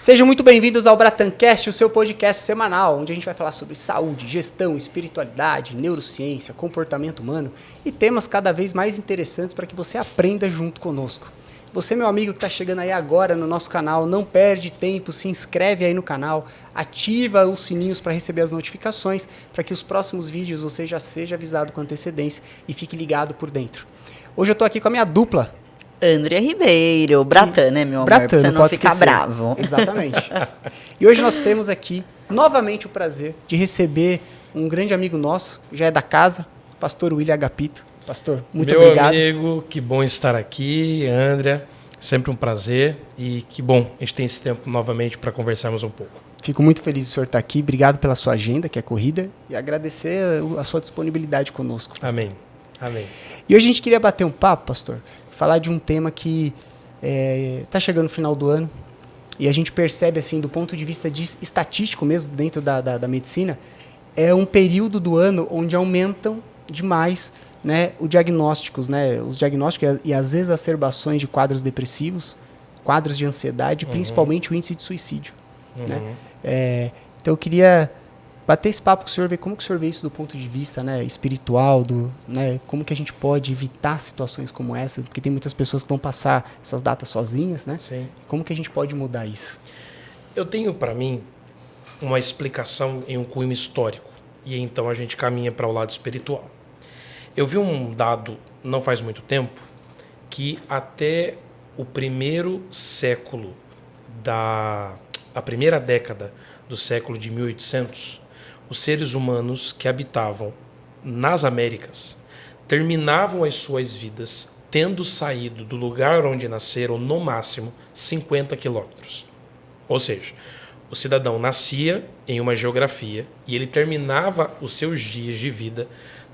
Sejam muito bem-vindos ao Bratancast, o seu podcast semanal, onde a gente vai falar sobre saúde, gestão, espiritualidade, neurociência, comportamento humano e temas cada vez mais interessantes para que você aprenda junto conosco. Você, meu amigo que está chegando aí agora no nosso canal, não perde tempo, se inscreve aí no canal, ativa os sininhos para receber as notificações, para que os próximos vídeos você já seja avisado com antecedência e fique ligado por dentro. Hoje eu estou aqui com a minha dupla. André Ribeiro, Bratan, né, meu amor? Bratan, pra você não ficar esquecer. bravo. Exatamente. E hoje nós temos aqui, novamente, o prazer de receber um grande amigo nosso, já é da casa, pastor William Agapito. Pastor, muito obrigado. Meu amigo, que bom estar aqui, André. Sempre um prazer e que bom a gente tem esse tempo novamente para conversarmos um pouco. Fico muito feliz de o senhor estar aqui. Obrigado pela sua agenda, que é corrida, e agradecer a sua disponibilidade conosco. Pastor. Amém. Amém. E hoje a gente queria bater um papo, pastor, falar de um tema que está chegando no final do ano e a gente percebe, assim, do ponto de vista estatístico mesmo, dentro da medicina, é um período do ano onde aumentam demais, né, os diagnósticos e as exacerbações de quadros depressivos, quadros de ansiedade, principalmente o índice de suicídio. Né? Então eu queria bater esse papo com o senhor, ver como que o senhor vê isso do ponto de vista, né, espiritual, né, como que a gente pode evitar situações como essa, porque tem muitas pessoas que vão passar essas datas sozinhas, né? Sim. Como que a gente pode mudar isso? Eu tenho para mim uma explicação em um cunho histórico e então a gente caminha para o lado espiritual. Eu vi um dado não faz muito tempo que até o primeiro século a primeira década do século de 1800, os seres humanos que habitavam nas Américas terminavam as suas vidas tendo saído do lugar onde nasceram no máximo 50 quilômetros. Ou seja, o cidadão nascia em uma geografia e ele terminava os seus dias de vida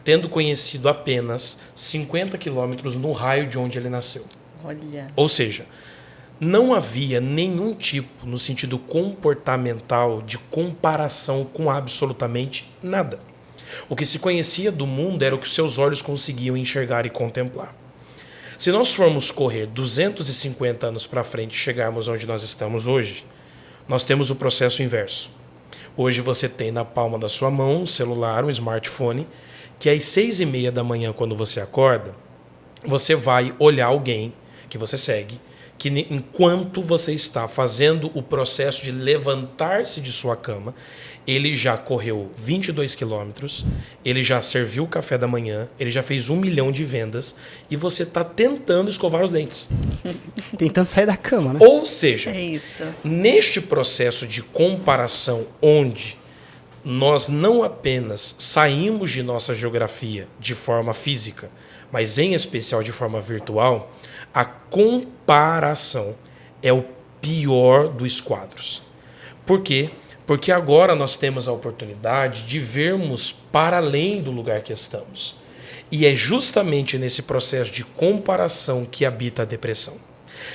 tendo conhecido apenas 50 quilômetros no raio de onde ele nasceu. Olha. Ou seja, não havia nenhum tipo, no sentido comportamental, de comparação com absolutamente nada. O que se conhecia do mundo era o que seus olhos conseguiam enxergar e contemplar. Se nós formos correr 250 anos para frente e chegarmos onde nós estamos hoje, nós temos o processo inverso. Hoje você tem na palma da sua mão um celular, um smartphone, que às 6h30 da manhã, quando você acorda, você vai olhar alguém que você segue, que enquanto você está fazendo o processo de levantar-se de sua cama, ele já correu 22 quilômetros, ele já serviu o café da manhã, ele já fez 1 milhão de vendas e você está tentando escovar os dentes. Tentando sair da cama, né? Ou seja, É isso. neste processo de comparação onde nós não apenas saímos de nossa geografia de forma física, mas em especial de forma virtual, a comparação é o pior dos quadros. Por quê? Porque agora nós temos a oportunidade de vermos para além do lugar que estamos. E é justamente nesse processo de comparação que habita a depressão.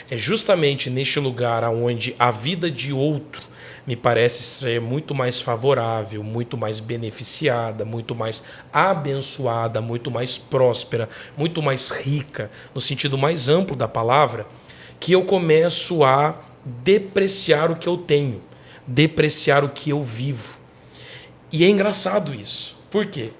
É justamente neste lugar onde a vida de outro me parece ser muito mais favorável, muito mais beneficiada, muito mais abençoada, muito mais próspera, muito mais rica, no sentido mais amplo da palavra, que eu começo a depreciar o que eu tenho, depreciar o que eu vivo. E é engraçado isso. Por quê?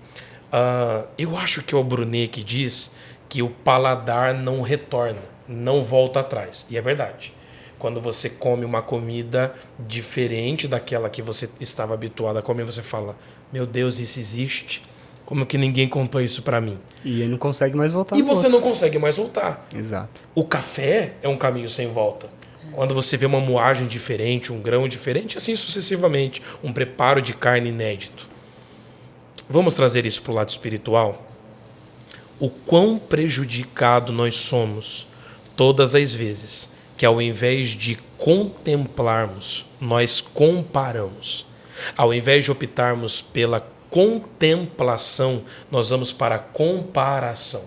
Eu acho que é o Brunet que diz que o paladar não retorna, não volta atrás. E é verdade. Quando você come uma comida diferente daquela que você estava habituado a comer, você fala, meu Deus, isso existe? Como que ninguém contou isso para mim? E aí não consegue mais voltar. E você não consegue mais voltar. Exato. O café é um caminho sem volta. Quando você vê uma moagem diferente, um grão diferente, assim sucessivamente, um preparo de carne inédito. Vamos trazer isso para o lado espiritual? O quão prejudicado nós somos todas as vezes que ao invés de contemplarmos, nós comparamos. Ao invés de optarmos pela contemplação, nós vamos para a comparação.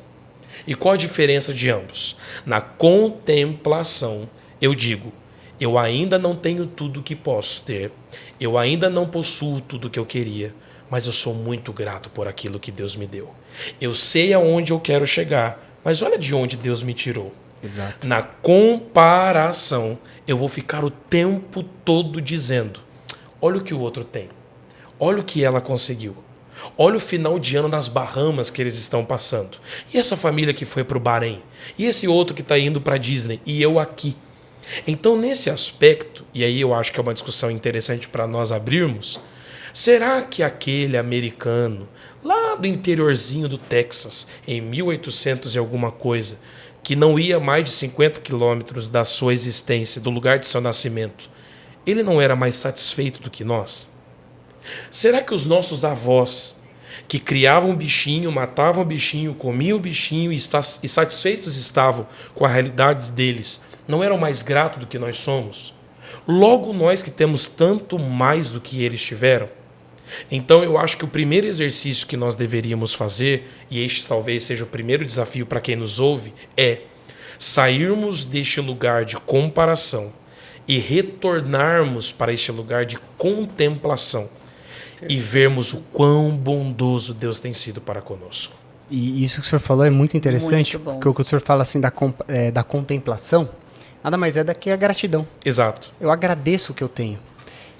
E qual a diferença de ambos? Na contemplação, eu digo, eu ainda não tenho tudo que posso ter, eu ainda não possuo tudo que eu queria, mas eu sou muito grato por aquilo que Deus me deu. Eu sei aonde eu quero chegar, mas olha de onde Deus me tirou. Exato. Na comparação, eu vou ficar o tempo todo dizendo: olha o que o outro tem. Olha o que ela conseguiu. Olha o final de ano nas Bahamas que eles estão passando. E essa família que foi para o Bahrein? E esse outro que está indo para a Disney? E eu aqui? Então, nesse aspecto, e aí eu acho que é uma discussão interessante para nós abrirmos, será que aquele americano, lá do interiorzinho do Texas, em 1800 e alguma coisa, que não ia mais de 50 quilômetros da sua existência, do lugar de seu nascimento, ele não era mais satisfeito do que nós? Será que os nossos avós, que criavam um bichinho, matavam o bichinho, comiam o bichinho e satisfeitos estavam com a realidade deles, não eram mais gratos do que nós somos? Logo nós que temos tanto mais do que eles tiveram? Então eu acho que o primeiro exercício que nós deveríamos fazer, e este talvez seja o primeiro desafio para quem nos ouve, é sairmos deste lugar de comparação e retornarmos para este lugar de contemplação e vermos o quão bondoso Deus tem sido para conosco. E isso que o senhor falou é muito interessante, Muito bom. porque o que o senhor fala assim da contemplação, nada mais é do que a gratidão. Exato. Eu agradeço o que eu tenho.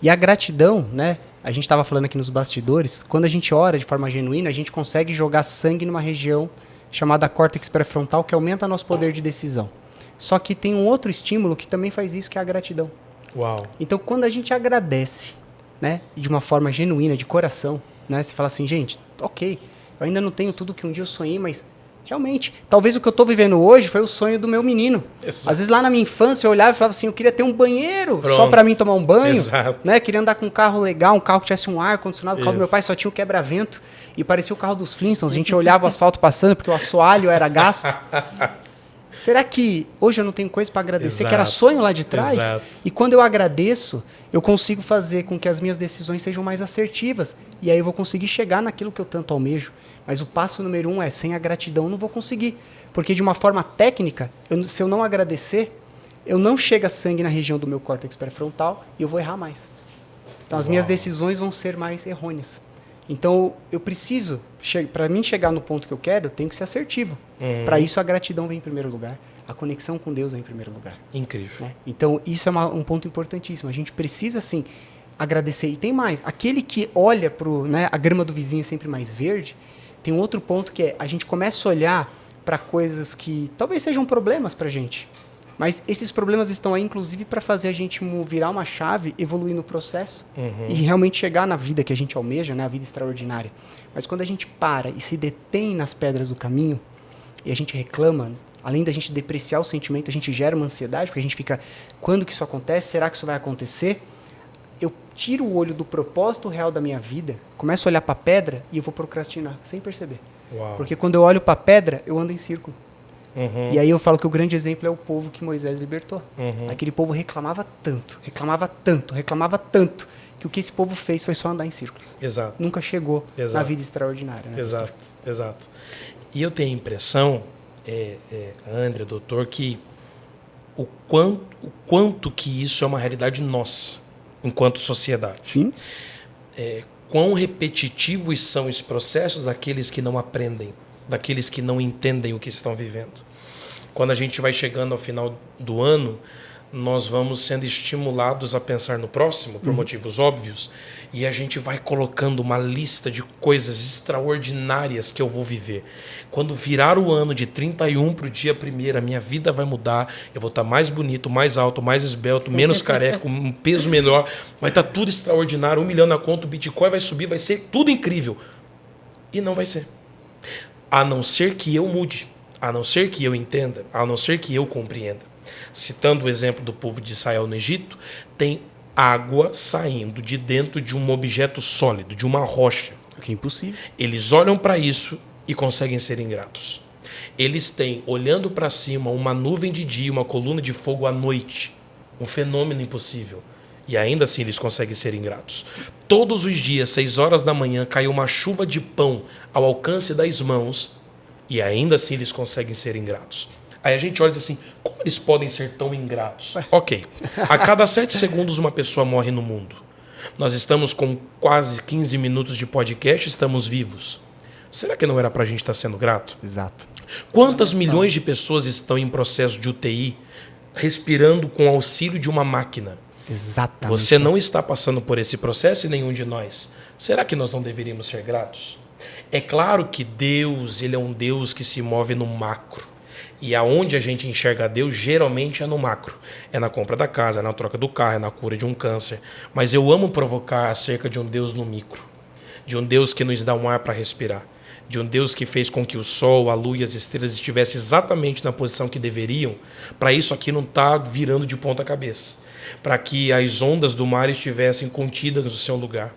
E a gratidão, né? A gente estava falando aqui nos bastidores, quando a gente ora de forma genuína, a gente consegue jogar sangue numa região chamada córtex pré-frontal, que aumenta nosso poder de decisão. Só que tem um outro estímulo que também faz isso, que é a gratidão. Uau. Então, quando a gente agradece, né, de uma forma genuína, de coração, né, você fala assim, gente, ok, eu ainda não tenho tudo que um dia eu sonhei, mas realmente, talvez o que eu estou vivendo hoje foi o sonho do meu menino. Exato. Às vezes lá na minha infância eu olhava e falava assim, eu queria ter um banheiro Pronto. só para mim tomar um banho, Exato. né? Queria andar com um carro legal, um carro que tivesse um ar-condicionado. O carro do meu Isso. pai só tinha o quebra-vento e parecia o carro dos Flintstones. A gente olhava o asfalto passando porque o assoalho era gasto. Será que hoje eu não tenho coisa para agradecer, Exato. que era sonho lá de trás? Exato. E quando eu agradeço, eu consigo fazer com que as minhas decisões sejam mais assertivas. E aí eu vou conseguir chegar naquilo que eu tanto almejo. Mas o passo número 1 é, sem a gratidão eu não vou conseguir. Porque de uma forma técnica, se eu não agradecer, eu não chego a sangue na região do meu córtex pré-frontal e eu vou errar mais. Então as minhas decisões vão ser mais errôneas. Então eu preciso, para mim chegar no ponto que eu quero, eu tenho que ser assertivo. Para isso a gratidão vem em primeiro lugar. A conexão com Deus vem em primeiro lugar. Incrível. Né? Então isso é um ponto importantíssimo. A gente precisa, sim, agradecer. E tem mais. Aquele que olha para a grama do vizinho sempre mais verde, tem um outro ponto que é a gente começa a olhar para coisas que talvez sejam problemas para a gente. Mas esses problemas estão aí, inclusive, para fazer a gente virar uma chave, evoluir no processo e realmente chegar na vida que a gente almeja, né? A vida extraordinária. Mas quando a gente para e se detém nas pedras do caminho e a gente reclama, além da gente depreciar o sentimento, a gente gera uma ansiedade, porque a gente fica, quando que isso acontece? Será que isso vai acontecer? Eu tiro o olho do propósito real da minha vida, começo a olhar para a pedra e eu vou procrastinar, sem perceber. Uau. Porque quando eu olho para a pedra, eu ando em círculo. E aí eu falo que o grande exemplo é o povo que Moisés libertou. Aquele povo reclamava tanto, que o que esse povo fez foi só andar em círculos. Exato. Nunca chegou Exato. na vida extraordinária. Né, Exato, exato. E eu tenho a impressão, André, doutor, que o quanto que isso é uma realidade nossa, enquanto sociedade. Sim. Quão repetitivos são os processos daqueles que não aprendem, daqueles que não entendem o que estão vivendo. Quando a gente vai chegando ao final do ano, nós vamos sendo estimulados a pensar no próximo, por motivos óbvios, e a gente vai colocando uma lista de coisas extraordinárias que eu vou viver. Quando virar o ano de 31 para o dia 1º, a minha vida vai mudar, eu vou estar mais bonito, mais alto, mais esbelto, menos careca, com um peso melhor, vai estar tudo extraordinário, 1 milhão na conta, o Bitcoin vai subir, vai ser tudo incrível. E não vai ser. A não ser que eu mude, a não ser que eu entenda, a não ser que eu compreenda. Citando o exemplo do povo de Israel no Egito, tem água saindo de dentro de um objeto sólido, de uma rocha. O que é impossível. Eles olham para isso e conseguem ser ingratos. Eles têm, olhando para cima, uma nuvem de dia, uma coluna de fogo à noite. Um fenômeno impossível. E ainda assim eles conseguem ser ingratos. Todos os dias, 6 horas da manhã, cai uma chuva de pão ao alcance das mãos e ainda assim eles conseguem ser ingratos. Aí a gente olha e diz assim, como eles podem ser tão ingratos? Ok, a cada 7 segundos uma pessoa morre no mundo. Nós estamos com quase 15 minutos de podcast, estamos vivos. Será que não era para a gente estar sendo grato? Exato. Quantas milhões de pessoas estão em processo de UTI respirando com auxílio de uma máquina? Exatamente. Você não está passando por esse processo e nenhum de nós. Será que nós não deveríamos ser gratos? É claro que Deus, ele é um Deus que se move no macro. E aonde a gente enxerga Deus, geralmente é no macro. É na compra da casa, é na troca do carro, é na cura de um câncer. Mas eu amo provocar acerca de um Deus no micro. De um Deus que nos dá um ar para respirar. De um Deus que fez com que o sol, a lua e as estrelas estivessem exatamente na posição que deveriam, para isso aqui não estar virando de ponta cabeça. Para que as ondas do mar estivessem contidas no seu lugar.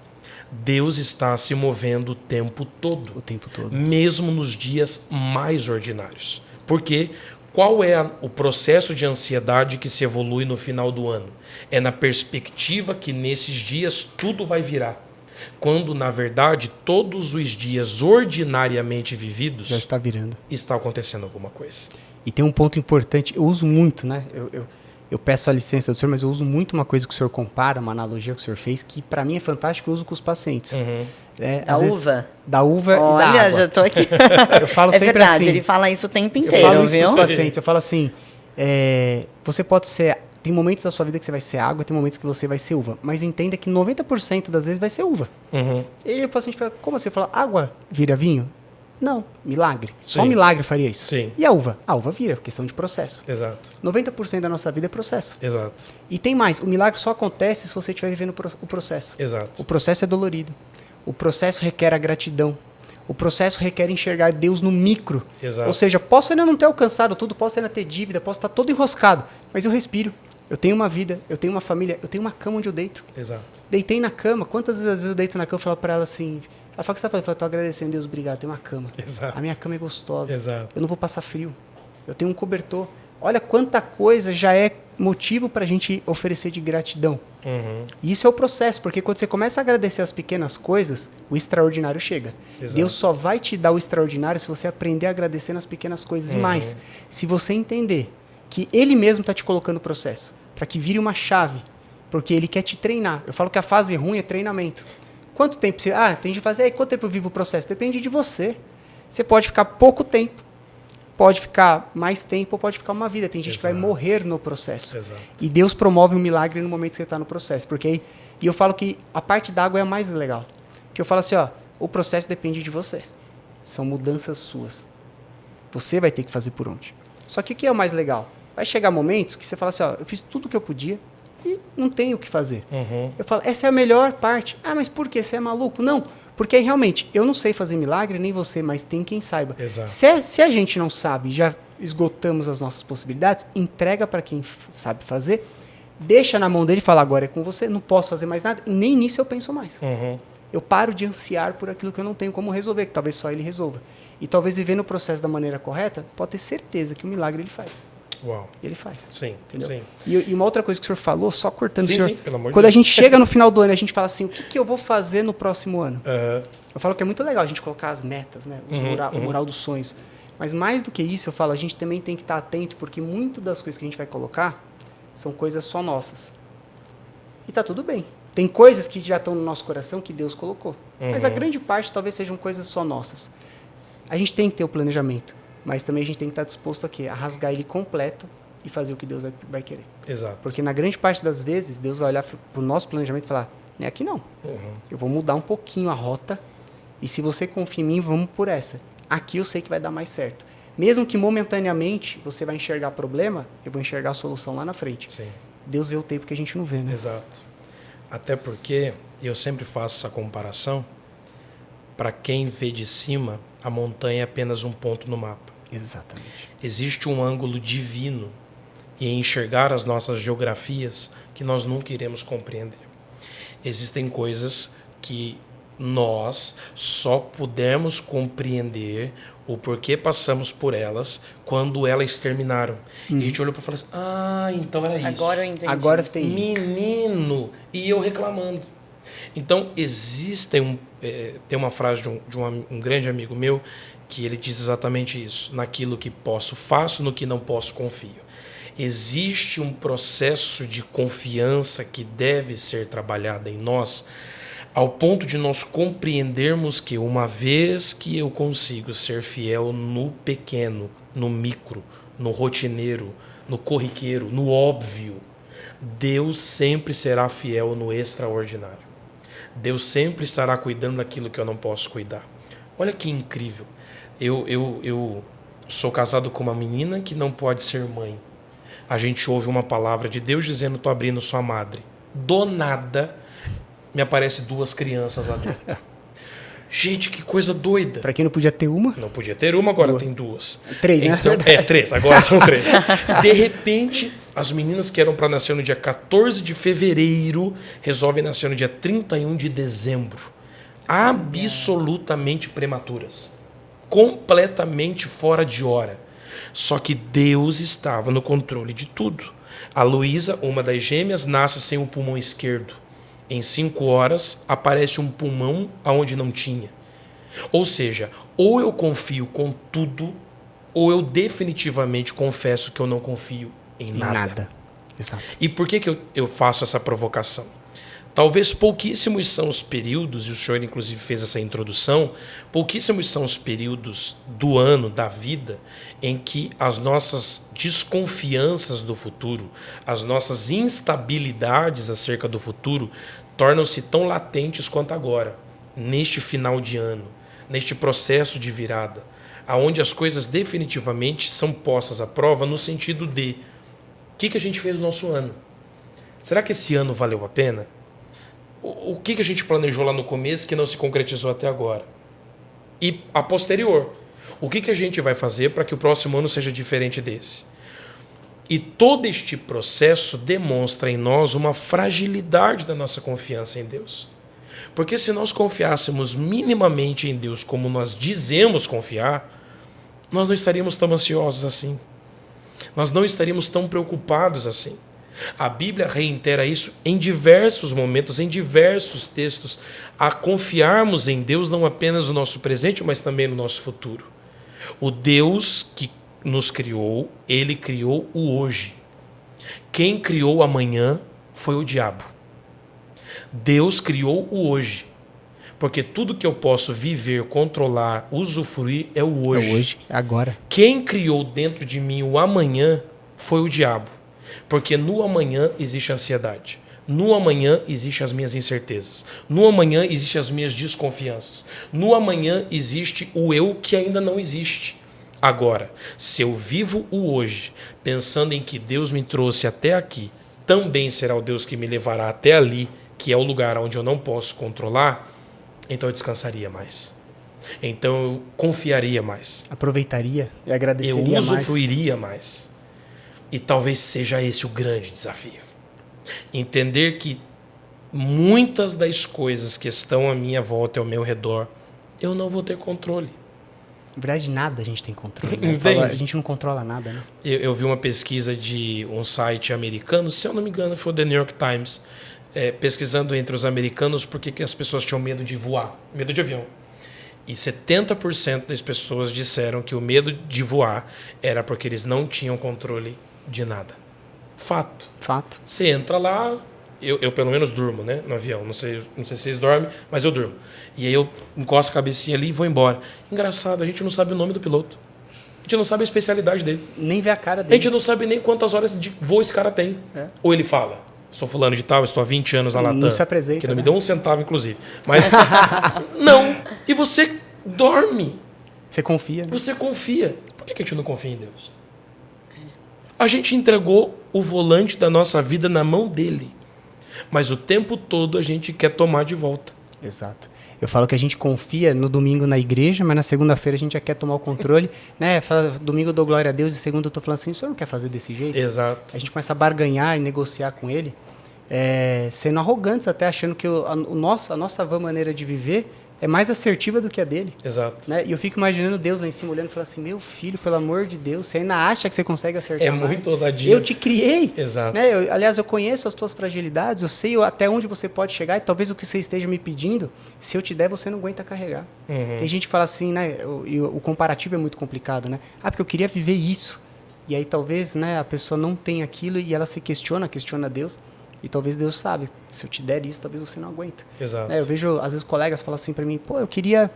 Deus está se movendo o tempo todo. O tempo todo. Mesmo nos dias mais ordinários. Porque qual é o processo de ansiedade que se evolui no final do ano? É na perspectiva que nesses dias tudo vai virar. Quando, na verdade, todos os dias ordinariamente vividos... Já está virando. Está acontecendo alguma coisa. E tem um ponto importante, eu uso muito, né? Eu peço a licença do senhor, mas eu uso muito uma coisa que o senhor compara, uma analogia que o senhor fez, que para mim é fantástico, eu uso com os pacientes. Da uva? Da uva e da água. Olha, já tô aqui. Eu falo sempre verdade, assim. ele fala isso o tempo Eu inteiro, falo isso viu? com os pacientes, eu falo assim, você pode ser... Tem momentos da sua vida que você vai ser água, tem momentos que você vai ser uva. Mas entenda que 90% das vezes vai ser uva. E aí o paciente fala, como assim? Fala, água vira vinho? Não, milagre. Só um Sim. milagre faria isso. Sim. E a uva? A uva vira, questão de processo. Exato. 90% da nossa vida é processo. Exato. E tem mais, o milagre só acontece se você estiver vivendo o processo. Exato. O processo é dolorido. O processo requer a gratidão. O processo requer enxergar Deus no micro. Exato. Ou seja, posso ainda não ter alcançado tudo, posso ainda ter dívida, posso estar todo enroscado, mas eu respiro. Eu tenho uma vida, eu tenho uma família, eu tenho uma cama onde eu deito. Exato. Deitei na cama, quantas vezes eu deito na cama e falo para ela assim... Ela fala, o que você está fazendo? Eu falo, estou agradecendo, Deus, obrigado, eu tenho uma cama. Exato. A minha cama é gostosa. Exato. Eu não vou passar frio. Eu tenho um cobertor. Olha quanta coisa já é motivo para a gente oferecer de gratidão. E isso é o processo, porque quando você começa a agradecer as pequenas coisas, o extraordinário chega. Exato. Deus só vai te dar o extraordinário se você aprender a agradecer nas pequenas coisas. E mais, se você entender que Ele mesmo está te colocando no processo, para que vire uma chave, porque Ele quer te treinar. Eu falo que a fase ruim é treinamento. Quanto tempo você... tem de fazer... quanto tempo eu vivo o processo? Depende de você. Você pode ficar pouco tempo, pode ficar mais tempo, ou pode ficar uma vida. Tem gente que vai morrer no processo. Exato. E Deus promove um milagre no momento que você está no processo. Porque aí, e eu falo que a parte da água é a mais legal. Que eu falo assim, o processo depende de você. São mudanças suas. Você vai ter que fazer por onde. Só que o que é o mais legal? Vai chegar momentos que você fala assim, eu fiz tudo o que eu podia e não tenho o que fazer. Eu falo, essa é a melhor parte. Mas por quê? Você é maluco? Não, porque realmente, eu não sei fazer milagre, nem você, mas tem quem saiba. Exato. Se a gente não sabe, já esgotamos as nossas possibilidades, entrega para quem sabe fazer, deixa na mão dele e fala, agora é com você, não posso fazer mais nada, nem nisso eu penso mais. Eu paro de ansiar por aquilo que eu não tenho como resolver, que talvez só ele resolva. E talvez vivendo o processo da maneira correta, pode ter certeza que o milagre ele faz. Uau. Ele faz. Sim, Entendeu? sim. E uma outra coisa que o senhor falou, só cortando Sim, o senhor. sim, pelo amor de Quando a Deus. gente chega no final do ano, a gente fala assim, o que eu vou fazer no próximo ano? Eu falo que é muito legal a gente colocar as metas, né? O mural dos sonhos. Mas mais do que isso, eu falo, a gente também tem que estar atento, porque muitas das coisas que a gente vai colocar são coisas só nossas. E tá tudo bem. Tem coisas que já estão no nosso coração que Deus colocou. Mas a grande parte talvez sejam coisas só nossas. A gente tem que ter o planejamento, mas também a gente tem que estar disposto a quê? A rasgar ele completo e fazer o que Deus vai querer. Exato. Porque na grande parte das vezes, Deus vai olhar para o nosso planejamento e falar, não é aqui não. Eu vou mudar um pouquinho a rota e se você confia em mim, vamos por essa. Aqui eu sei que vai dar mais certo. Mesmo que momentaneamente você vai enxergar problema, eu vou enxergar a solução lá na frente. Sim. Deus vê o tempo que a gente não vê, né? Exato. Até porque eu sempre faço essa comparação. Para quem vê de cima, a montanha é apenas um ponto no mapa. Exatamente. Existe um ângulo divino em enxergar as nossas geografias que nós nunca iremos compreender. Existem coisas que nós só pudemos compreender o porquê passamos por elas quando elas terminaram. E a gente olhou para falar assim, então era isso. Agora eu entendi. Agora você tem... Menino! E eu reclamando. Então, tem uma frase de um grande amigo meu que ele diz exatamente isso. Naquilo que posso, faço, no que não posso, confio. Existe um processo de confiança que deve ser trabalhado em nós Ao ponto de nós compreendermos que uma vez que eu consigo ser fiel no pequeno, no micro, no rotineiro, no corriqueiro, no óbvio, Deus sempre será fiel no extraordinário. Deus sempre estará cuidando daquilo que eu não posso cuidar. Olha que incrível. Eu sou casado com uma menina que não pode ser mãe. A gente ouve uma palavra de Deus dizendo: estou abrindo sua madre. Do nada, me aparecem 2 crianças lá dentro. Gente, que coisa doida. Para quem não podia ter uma? Não podia ter uma, agora tem 2. 3, né? Então, 3, agora são 3. De repente, as meninas que eram para nascer no dia 14 de fevereiro resolvem nascer no dia 31 de dezembro. Absolutamente prematuras. Completamente fora de hora. Só que Deus estava no controle de tudo. A Luísa, uma das gêmeas, nasce sem o pulmão esquerdo. Em 5 horas, aparece um pulmão aonde não tinha. Ou seja, ou eu confio com tudo, ou eu definitivamente confesso que eu não confio em nada. Exato. E por que eu faço essa provocação? Talvez pouquíssimos são os períodos, e o senhor inclusive fez essa introdução, pouquíssimos são os períodos do ano, da vida, em que as nossas desconfianças do futuro, as nossas instabilidades acerca do futuro, tornam-se tão latentes quanto agora, neste final de ano, neste processo de virada, aonde as coisas definitivamente são postas à prova no sentido de: o que a gente fez no nosso ano? Será que esse ano valeu a pena? O que a gente planejou lá no começo que não se concretizou até agora? E a posterior, o que a gente vai fazer para que o próximo ano seja diferente desse? E todo este processo demonstra em nós uma fragilidade da nossa confiança em Deus. Porque se nós confiássemos minimamente em Deus como nós dizemos confiar, nós não estaríamos tão ansiosos assim. Nós não estaríamos tão preocupados assim. A Bíblia reitera isso em diversos momentos, em diversos textos, a confiarmos em Deus não apenas no nosso presente, mas também no nosso futuro. O Deus que nos criou, Ele criou o hoje. Quem criou o amanhã foi o diabo. Deus criou o hoje. Porque tudo que eu posso viver, controlar, usufruir é o hoje. É o hoje, agora. Quem criou dentro de mim o amanhã foi o diabo. Porque no amanhã existe ansiedade. No amanhã existem as minhas incertezas. No amanhã existem as minhas desconfianças. No amanhã existe o eu que ainda não existe. Agora, se eu vivo o hoje, pensando em que Deus me trouxe até aqui, também será o Deus que me levará até ali, que é o lugar onde eu não posso controlar, então eu descansaria mais. Então eu confiaria mais. Aproveitaria e agradeceria eu mais. usufruiria mais. E talvez seja esse o grande desafio. Entender que muitas das coisas que estão à minha volta e ao meu redor, eu não vou ter controle. Na verdade, nada a gente tem controle. Né? Entende? A gente não controla nada, né? Eu vi uma pesquisa de um site americano, se eu não me engano foi o The New York Times, pesquisando entre os americanos por que as pessoas tinham medo de voar, medo de avião. E 70% das pessoas disseram que o medo de voar era porque eles não tinham controle de nada. Fato. Você entra lá, eu pelo menos durmo, né, no avião. Não sei se vocês dormem, mas eu durmo. E aí eu encosto a cabecinha ali e vou embora. Engraçado, a gente não sabe o nome do piloto. A gente não sabe a especialidade dele. Nem vê a cara A dele. gente não sabe nem quantas horas de voo esse cara tem. Ou ele fala: sou fulano de tal, estou há 20 anos na Latam. Não se apresenta. Que não né? me deu um centavo, inclusive. Mas não. E você dorme. Você confia. Né? Você confia. Por que a gente não confia em Deus? A gente entregou o volante da nossa vida na mão dele. Mas o tempo todo a gente quer tomar de volta. Exato. Eu falo que a gente confia no domingo na igreja, mas na segunda-feira a gente já quer tomar o controle. Né? Fala, domingo eu dou glória a Deus e segunda eu tô falando assim: o senhor não quer fazer desse jeito? Exato. A gente começa a barganhar e negociar com ele, sendo arrogantes até, achando que a nossa maneira de viver é mais assertiva do que a dele. Exato. Né? E eu fico imaginando Deus lá em cima olhando e falando assim: meu filho, pelo amor de Deus, você ainda acha que você consegue acertar É mais? muito ousadia. Eu te criei. Exato. Né? Aliás, eu conheço as tuas fragilidades, eu sei até onde você pode chegar e talvez o que você esteja me pedindo, se eu te der, você não aguenta carregar. Uhum. Tem gente que fala assim, né? O comparativo é muito complicado, né? Ah, porque eu queria viver isso. E aí talvez, né, a pessoa não tenha aquilo e ela se questiona Deus. E talvez Deus sabe, se eu te der isso, talvez você não aguenta. Exato. Eu vejo, às vezes, colegas falam assim pra mim, pô, eu queria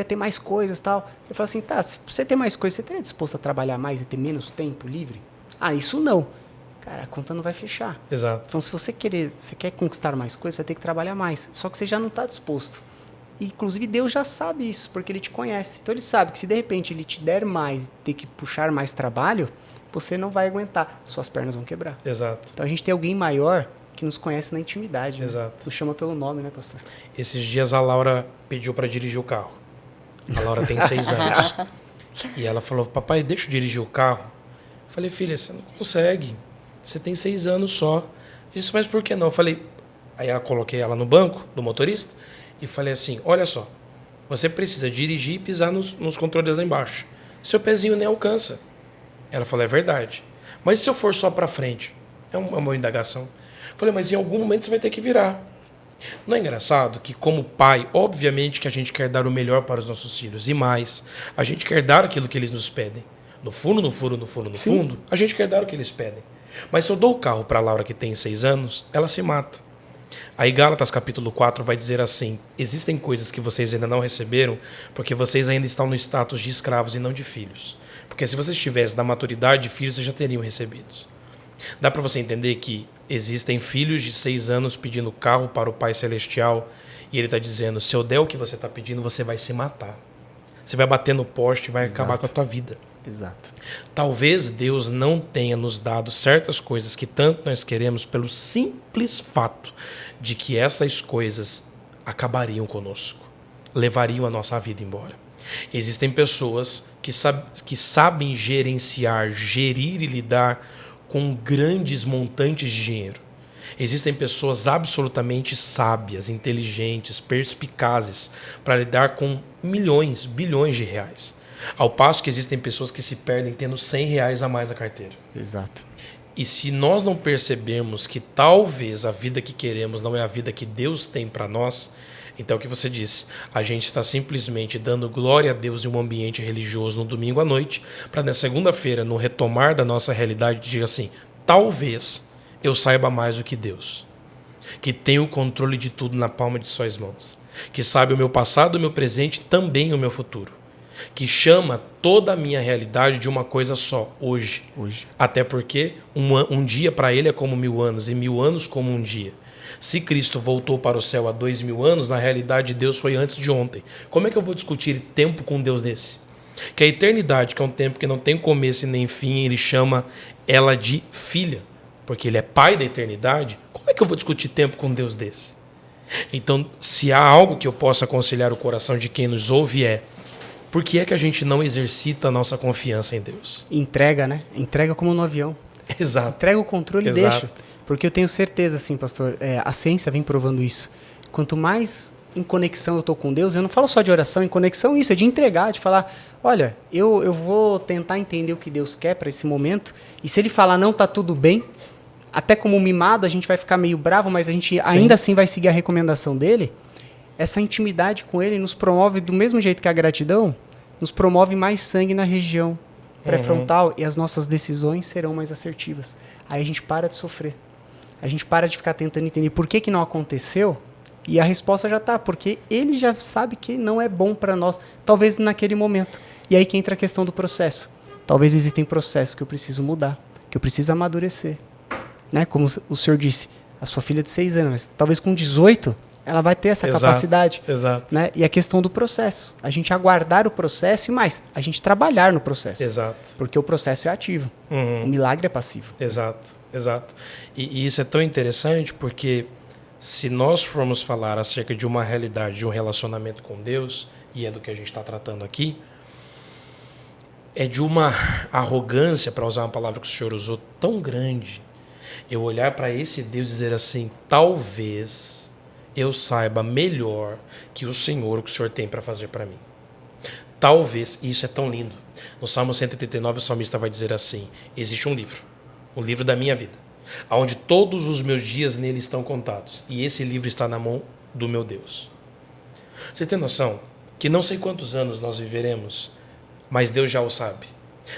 ter mais coisas e tal. Eu falo assim, tá, se você ter mais coisas, você estaria disposto a trabalhar mais e ter menos tempo livre? Ah, isso não. Cara, a conta não vai fechar. Exato. Então, se você quer conquistar mais coisas, vai ter que trabalhar mais. Só que você já não está disposto. E, inclusive, Deus já sabe isso, porque Ele te conhece. Então, Ele sabe que se, de repente, Ele te der mais e ter que puxar mais trabalho, você não vai aguentar. Suas pernas vão quebrar. Exato. Então, a gente tem alguém maior que nos conhece na intimidade. Exato. Né? Nos chama pelo nome, né, pastor? Esses dias a Laura pediu para dirigir o carro. A Laura tem 6 anos. E ela falou, papai, deixa eu dirigir o carro. Eu falei, filha, você não consegue. Você tem 6 anos só. Eu disse, mas por que não? Eu falei, aí eu coloquei ela no banco do motorista e falei assim, olha só, você precisa dirigir e pisar nos controles lá embaixo. Seu pezinho nem alcança. Ela falou, é verdade. Mas e se eu for só para frente? É uma indagação. Eu falei, mas em algum momento você vai ter que virar. Não é engraçado que, como pai, obviamente que a gente quer dar o melhor para os nossos filhos. E mais, a gente quer dar aquilo que eles nos pedem. No fundo, a gente quer dar o que eles pedem. Mas se eu dou o carro para a Laura que tem 6 anos, ela se mata. Aí Gálatas capítulo 4 vai dizer assim, existem coisas que vocês ainda não receberam porque vocês ainda estão no status de escravos e não de filhos. Porque se vocês estivessem na maturidade de filhos, vocês já teriam recebidos. Dá para você entender que existem filhos de 6 anos pedindo carro para o Pai Celestial e ele está dizendo, se eu der o que você está pedindo, você vai se matar. Você vai bater no poste e vai acabar com a tua vida. Exato. Talvez Deus não tenha nos dado certas coisas que tanto nós queremos pelo simples fato de que essas coisas acabariam conosco, levariam a nossa vida embora. Existem pessoas que sabem gerir e lidar com grandes montantes de dinheiro. Existem pessoas absolutamente sábias, inteligentes, perspicazes para lidar com milhões, bilhões de reais. Ao passo que existem pessoas que se perdem tendo 100 reais a mais na carteira. Exato. E se nós não percebermos que talvez a vida que queremos não é a vida que Deus tem para nós, então o que você disse, a gente está simplesmente dando glória a Deus em um ambiente religioso no domingo à noite, para na segunda-feira, no retomar da nossa realidade, dizer assim, talvez eu saiba mais do que Deus, que tem o controle de tudo na palma de suas mãos, que sabe o meu passado, o meu presente, também o meu futuro, que chama toda a minha realidade de uma coisa só, hoje. Até porque um dia para ele é como 1000 anos, e 1000 anos como um dia. Se Cristo voltou para o céu há 2000 anos, na realidade Deus foi antes de ontem. Como é que eu vou discutir tempo com um Deus desse? Que a eternidade, que é um tempo que não tem começo e nem fim, ele chama ela de filha, porque ele é pai da eternidade. Como é que eu vou discutir tempo com um Deus desse? Então, se há algo que eu possa aconselhar o coração de quem nos ouve é, por que é que a gente não exercita a nossa confiança em Deus? Entrega, né? Entrega como no avião. Exato. Entrega o controle Exato. e deixa. Porque eu tenho certeza, assim, pastor, a ciência vem provando isso. Quanto mais em conexão eu estou com Deus, eu não falo só de oração, em conexão isso, é de entregar, de falar, olha, eu vou tentar entender o que Deus quer para esse momento, e se ele falar não, tá tudo bem, até como mimado a gente vai ficar meio bravo, mas a gente ainda assim vai seguir a recomendação dele. Essa intimidade com ele nos promove do mesmo jeito que a gratidão, nos promove mais sangue na região pré-frontal e as nossas decisões serão mais assertivas. Aí a gente para de sofrer. A gente para de ficar tentando entender por que não aconteceu e a resposta já está, porque ele já sabe que não é bom para nós, talvez naquele momento. E aí que entra a questão do processo. Talvez existem processos que eu preciso mudar, que eu preciso amadurecer. Né? Como o senhor disse, a sua filha de 6 anos, mas talvez com 18 ela vai ter essa capacidade. Exato. Né? E a questão do processo. A gente aguardar o processo e mais, a gente trabalhar no processo. Exato. Porque o processo é ativo. O milagre é passivo. Exato. E isso é tão interessante porque se nós formos falar acerca de uma realidade, de um relacionamento com Deus, e é do que a gente está tratando aqui, é de uma arrogância, para usar uma palavra que o senhor usou, tão grande, eu olhar para esse Deus e dizer assim, talvez eu saiba melhor que o Senhor, o que o Senhor tem para fazer para mim. Talvez, e isso é tão lindo, no Salmo 139 o salmista vai dizer assim, existe um livro, o livro da minha vida, onde todos os meus dias nele estão contados, e esse livro está na mão do meu Deus. Você tem noção que não sei quantos anos nós viveremos, mas Deus já o sabe.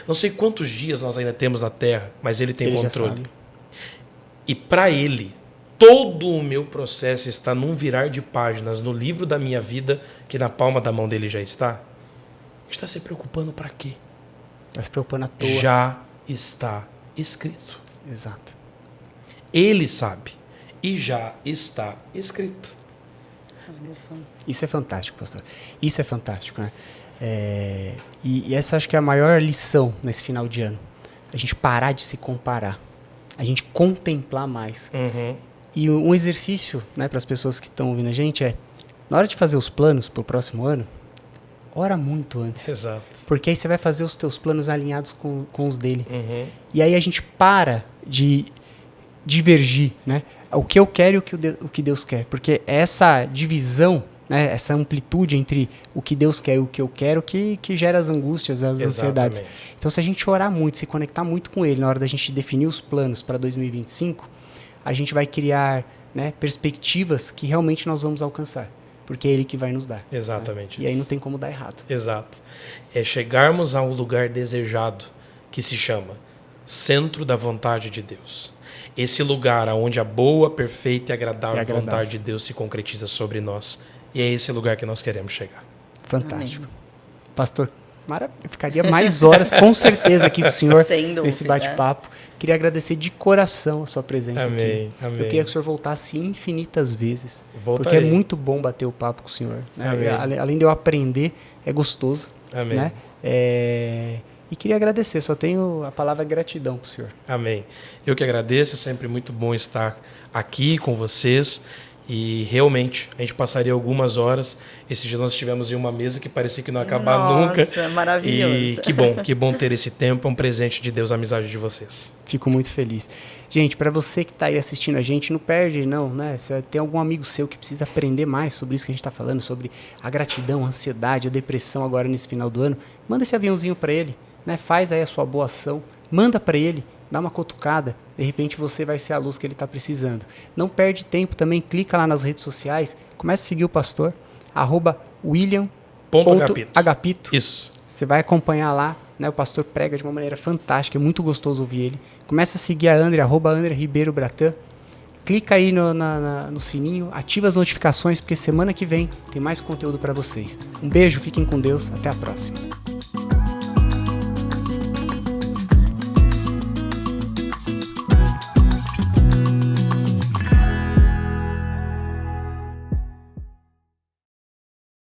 Não sei quantos dias nós ainda temos na terra, mas Ele tem controle. e para Ele, todo o meu processo está num virar de páginas no livro da minha vida, que na palma da mão dele já está, a gente está se preocupando para quê? Está se preocupando à toa. Já está escrito. Exato. Ele sabe. E já está escrito. Isso é fantástico, pastor. Isso é fantástico, né? E essa acho que é a maior lição nesse final de ano. A gente parar de se comparar. A gente contemplar mais. E um exercício, né, para as pessoas que estão ouvindo a gente na hora de fazer os planos para o próximo ano, ora muito antes. Exato. Porque aí você vai fazer os teus planos alinhados com os dele. E aí a gente para de divergir, né? O que eu quero e o que Deus quer. Porque essa divisão, né, essa amplitude entre o que Deus quer e o que eu quero que gera as angústias, as ansiedades. Então, se a gente orar muito, se conectar muito com Ele na hora da gente definir os planos para 2025, a gente vai criar, né, perspectivas que realmente nós vamos alcançar. Porque é Ele que vai nos dar. Exatamente. Né? E aí não tem como dar errado. Exato. É chegarmos a um lugar desejado que se chama centro da vontade de Deus. Esse lugar onde a boa, perfeita e agradável vontade de Deus se concretiza sobre nós. E é esse lugar que nós queremos chegar. Fantástico. Amém. Pastor, eu ficaria mais horas, com certeza, aqui com o senhor, nesse bate-papo. Queria agradecer de coração a sua presença aqui. Amém. Eu queria que o senhor voltasse infinitas vezes. Voltarei. Porque é muito bom bater o papo com o senhor. Né? Além de eu aprender, é gostoso. Amém. Né? E queria agradecer, só tenho a palavra gratidão para o senhor. Amém. Eu que agradeço, é sempre muito bom estar aqui com vocês. E realmente, a gente passaria algumas horas. Esse dia nós estivemos em uma mesa que parecia que não ia acabar nunca. Nossa, maravilhoso. E que bom ter esse tempo. É um presente de Deus, a amizade de vocês. Fico muito feliz. Gente, para você que está aí assistindo a gente, não perde não, né? Se tem algum amigo seu que precisa aprender mais sobre isso que a gente está falando, sobre a gratidão, a ansiedade, a depressão agora nesse final do ano, manda esse aviãozinho para ele, né? Faz aí a sua boa ação, manda para ele, dá uma cutucada, de repente você vai ser a luz que ele está precisando. Não perde tempo também, clica lá nas redes sociais, comece a seguir o pastor, @william.agapito. Isso. Você vai acompanhar lá, né? O pastor prega de uma maneira fantástica, é muito gostoso ouvir ele. Começa a seguir a André, @AndreRibeiroBratan. Clica aí no sininho, ativa as notificações, porque semana que vem tem mais conteúdo para vocês. Um beijo, fiquem com Deus, até a próxima.